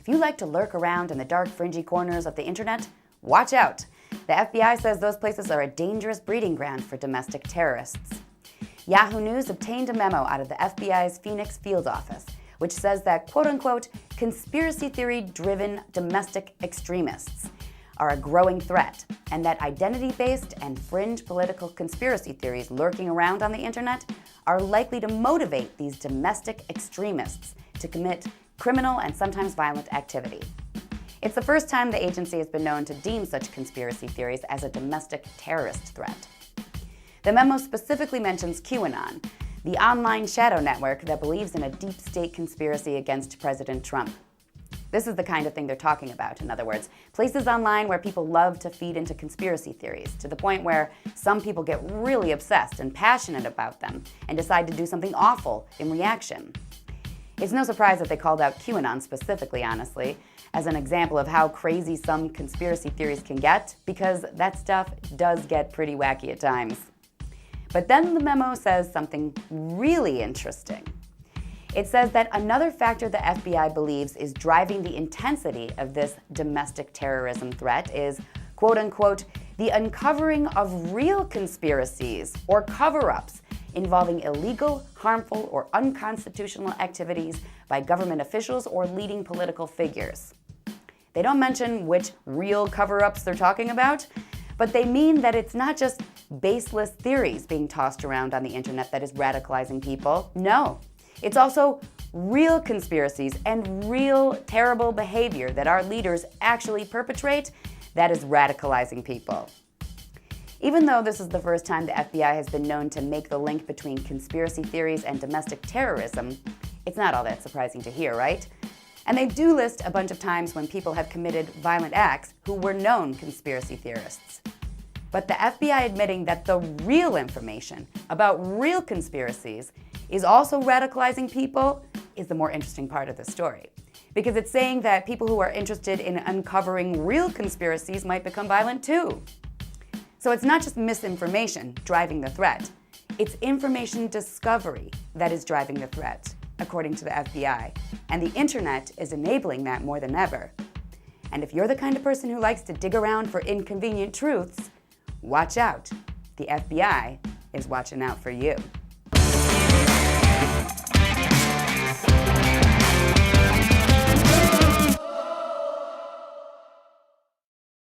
you like to lurk around in the dark, fringy corners of the internet, watch out. The FBI says those places are a dangerous breeding ground for domestic terrorists. Yahoo News obtained a memo out of the FBI's Phoenix field office, which says that, quote-unquote, conspiracy theory-driven domestic extremists are a growing threat, and that identity-based and fringe political conspiracy theories lurking around on the internet are likely to motivate these domestic extremists to commit criminal and sometimes violent activity. It's the first time the agency has been known to deem such conspiracy theories as a domestic terrorist threat. The memo specifically mentions QAnon, the online shadow network that believes in a deep state conspiracy against President Trump. This is the kind of thing they're talking about, in other words, places online where people love to feed into conspiracy theories, to the point where some people get really obsessed and passionate about them and decide to do something awful in reaction. It's no surprise that they called out QAnon specifically, honestly, as an example of how crazy some conspiracy theories can get, because that stuff does get pretty wacky at times. But then the memo says something really interesting. It says that another factor the FBI believes is driving the intensity of this domestic terrorism threat is, quote-unquote, the uncovering of real conspiracies or cover-ups involving illegal, harmful, or unconstitutional activities by government officials or leading political figures. They don't mention which real cover-ups they're talking about, but they mean that it's not just baseless theories being tossed around on the internet that is radicalizing people. No. It's also real conspiracies and real terrible behavior that our leaders actually perpetrate that is radicalizing people. Even though this is the first time the FBI has been known to make the link between conspiracy theories and domestic terrorism, it's not all that surprising to hear, right? And they do list a bunch of times when people have committed violent acts who were known conspiracy theorists. But the FBI admitting that the real information about real conspiracies is also radicalizing people is the more interesting part of the story. Because it's saying that people who are interested in uncovering real conspiracies might become violent too. So it's not just misinformation driving the threat, it's information discovery that is driving the threat, according to the FBI. And the internet is enabling that more than ever. And if you're the kind of person who likes to dig around for inconvenient truths, watch out. The FBI is watching out for you.